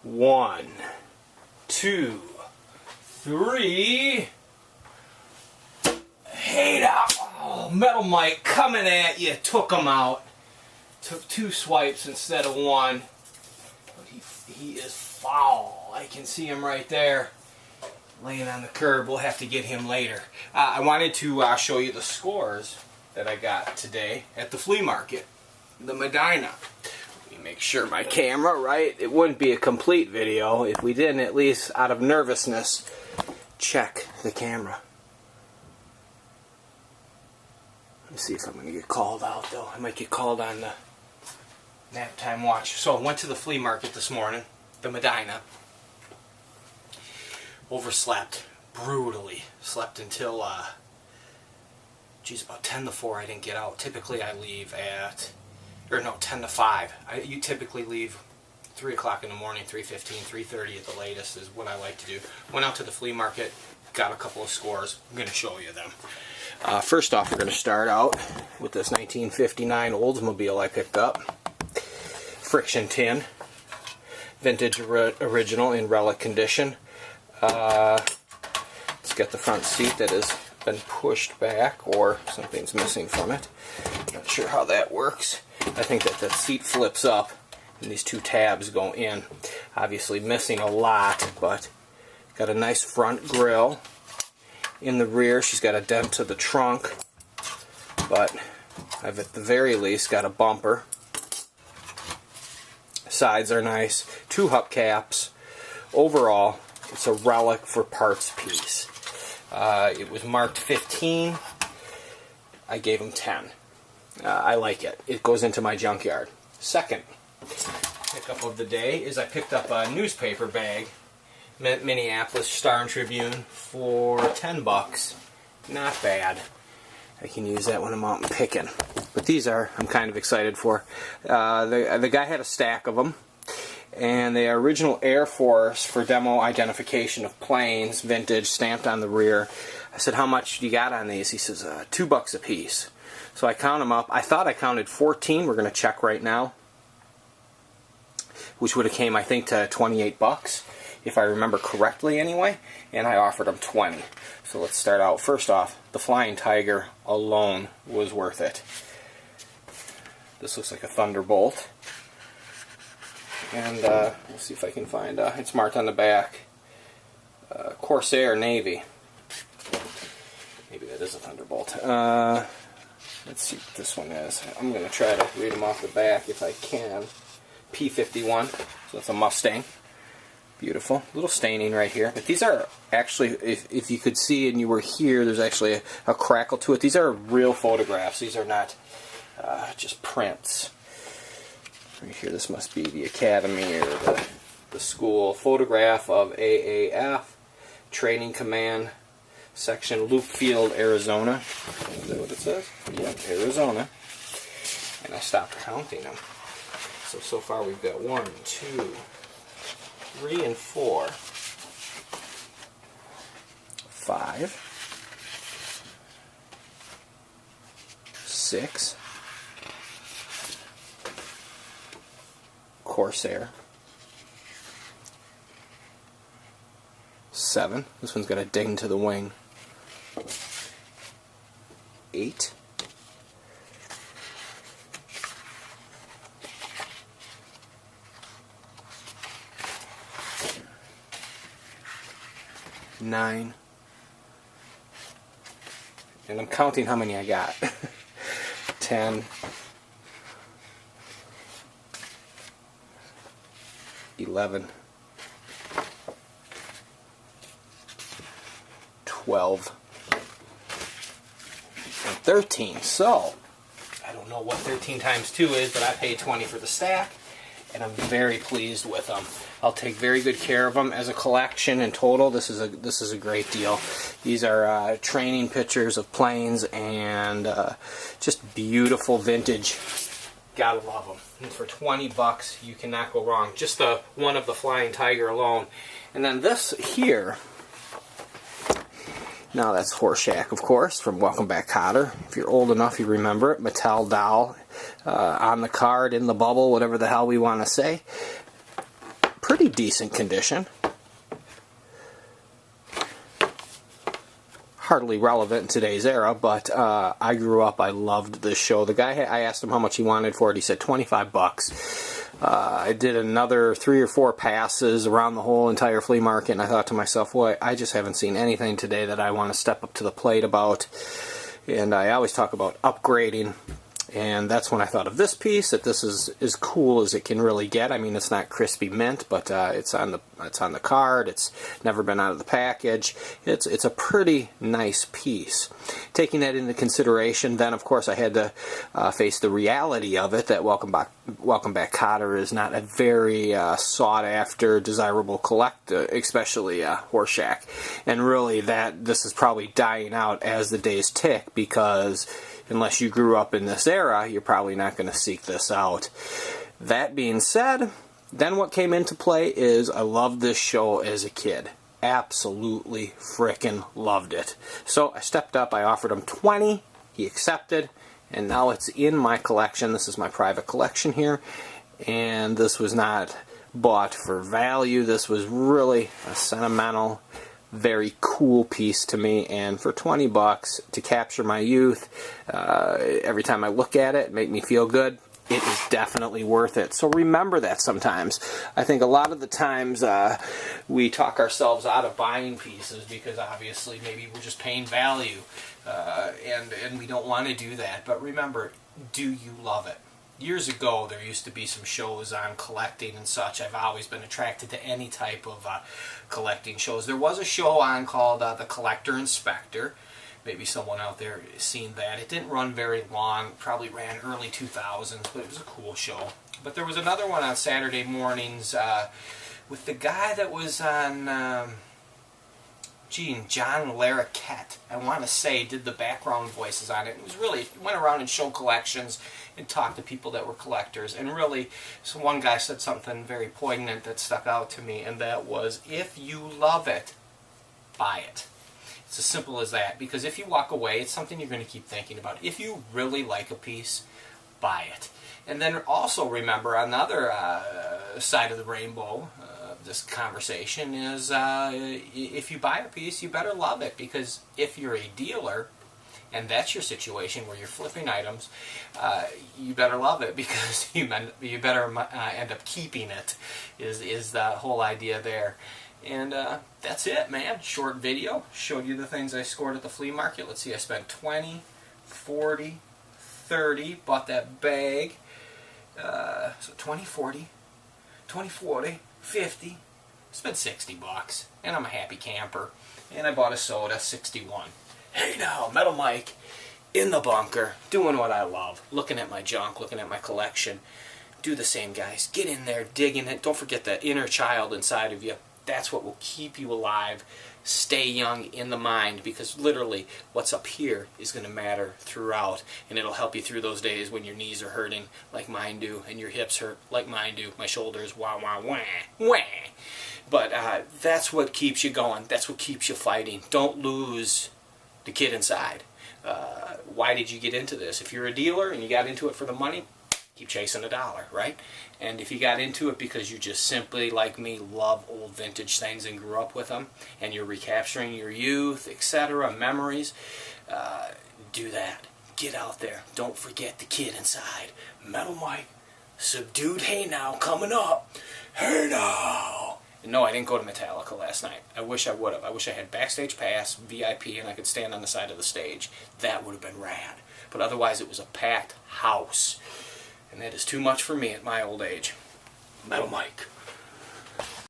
1, 2, 3. Hey now! Oh, Metal Mike coming at you. Took him out. Took 2 swipes instead of 1. But he is foul. I can see him right there, laying on the curb. We'll have to get him later. I wanted to show you the scores that I got today at the flea market, the Medina. Let me make sure my camera, right? It wouldn't be a complete video if we didn't, at least out of nervousness, check the camera. Let me see if I'm going to get called out, though. I might get called on the nap time watch. So I went to the flea market this morning, the Medina. Overslept brutally. Slept until about 10 to 4. I didn't get out. Typically I leave at, 10 to 5. You typically leave 3 o'clock in the morning, 3:15, 3:30 at the latest is what I like to do. Went out to the flea market, got a couple of scores. I'm going to show you them. First off, we're going to start out with this 1959 Oldsmobile I picked up. Friction tin. Vintage original in relic condition. It's got the front seat that has been pushed back, or something's missing from it. Not sure how that works. I think that the seat flips up and these 2 tabs go in. Obviously missing a lot, but got a nice front grille. In the rear, she's got a dent to the trunk, but I've at the very least got a bumper. Sides are nice. 2 hubcaps. Overall, it's a relic for parts piece. It was marked 15. I gave them 10. I like it. It goes into my junkyard. Second pickup of the day is I picked up a newspaper bag, Minneapolis Star and Tribune, for $10. Not bad. I can use that when I'm out and picking. But these I'm kind of excited for. The guy had a stack of them, and they are original Airforce for demo identification of planes, vintage, stamped on the rear. I said, how much do you got on these? He says, $2 a piece. So I count them up. I thought I counted 14. We're going to check right now, which would have came, I think, to $28, if I remember correctly anyway, and I offered them 20. So let's start out. First off, the Flying Tiger alone was worth it. This looks like a Thunderbolt. And we'll see if I can find, it's marked on the back, Corsair Navy. Maybe that is a Thunderbolt. Let's see what this one is. I'm going to try to read them off the back if I can. P51, so that's a Mustang. Beautiful. Little staining right here. But these are actually, if you could see and you were here, there's actually a crackle to it. These are real photographs. These are not just prints. Right here, this must be the academy or the school. Photograph of AAF, Training Command, Section Loopfield, Arizona. Is that what it says? Yep, Arizona. And I stopped counting them. So far we've got 1, 2, 3, and 4. 5. 6. Corsair. 7. This one's got a ding to the wing. 8. 9. And I'm counting how many I got. 10. 11. 12. And 13. So, I don't know what 13 times 2 is, but I paid 20 for the stack, and I'm very pleased with them. I'll take very good care of them as a collection. In total, this is a great deal. These are training pictures of planes and just beautiful vintage. Gotta love them. And for $20, you cannot go wrong. Just the one of the Flying Tiger alone. And then this here. Now that's Horshack, of course, from Welcome Back Kotter. If you're old enough, you remember it. Mattel doll on the card, in the bubble, whatever the hell we want to say. pretty decent condition. Hardly relevant in today's era, but I grew up, I loved this show. The guy, I asked him how much he wanted for it. He said 25 bucks. I did another 3 or 4 passes around the whole entire flea market, and I thought to myself, boy, I just haven't seen anything today that I want to step up to the plate about. And I always talk about upgrading, and that's when I thought of this piece, that this is as cool as it can really get. I mean, it's not crispy mint, but it's on the card. It's never been out of the package. It's a pretty nice piece. Taking that into consideration, then of course I had to face the reality of it, that Welcome Back Kotter is not a very sought after, desirable collector, especially Horshack. And really, this is probably dying out as the days tick, because unless you grew up in this era, you're probably not going to seek this out. That being said, then what came into play is I loved this show as a kid. Absolutely frickin' loved it. So I stepped up, I offered him 20, he accepted, and now it's in my collection. This is my private collection here, and this was not bought for value. This was really a sentimental, very cool piece to me, and for 20 bucks to capture my youth, every time I look at it, make me feel good, it is definitely worth it. So remember that sometimes. I think a lot of the times we talk ourselves out of buying pieces because obviously maybe we're just paying value, and we don't want to do that. But remember, do you love it? Years ago, there used to be some shows on collecting and such. I've always been attracted to any type of collecting shows. There was a show on called The Collector Inspector. Maybe someone out there has seen that. It didn't run very long. Probably ran early 2000s, but it was a cool show. But there was another one on Saturday mornings with the guy that was on... John Larroquette, I want to say, did the background voices on it. It was really, went around and showed collections and talked to people that were collectors. And really, so one guy said something very poignant that stuck out to me, and that was, if you love it, buy it. It's as simple as that. Because if you walk away, it's something you're going to keep thinking about. If you really like a piece, buy it. And then also remember, on the other side of the rainbow, this conversation is if you buy a piece, you better love it, because if you're a dealer and that's your situation where you're flipping items, you better love it, because you better end up keeping it, is the whole idea there. And that's it, man. Short video. Showed you the things I scored at the flea market. Let's see, I spent 20, 40, 30, bought that bag. So 20, 40, 20, 40, 50, spent 60 bucks, and I'm a happy camper. And I bought a soda, 61. Hey now, Metal Mike, in the bunker, doing what I love, looking at my junk, looking at my collection. Do the same, guys. Get in there, dig in it. Don't forget that inner child inside of you. That's what will keep you alive. Stay young in the mind, because literally what's up here is going to matter throughout, and it'll help you through those days when your knees are hurting like mine do, and your hips hurt like mine do, my shoulders, wah, wah, wah, wah. But that's what keeps you going. That's what keeps you fighting. Don't lose the kid inside. Why did you get into this? If you're a dealer and you got into it for the money, keep chasing a dollar, right? And if you got into it because you just simply, like me, love old vintage things and grew up with them, and you're recapturing your youth, etc., memories, do that. Get out there. Don't forget the kid inside. Metal Mike, Subdued Hey Now, coming up. Hey Now! And no, I didn't go to Metallica last night. I wish I would have. I wish I had backstage pass, VIP, and I could stand on the side of the stage. That would have been rad. But otherwise, it was a packed house. And that is too much for me at my old age. Metal Mike.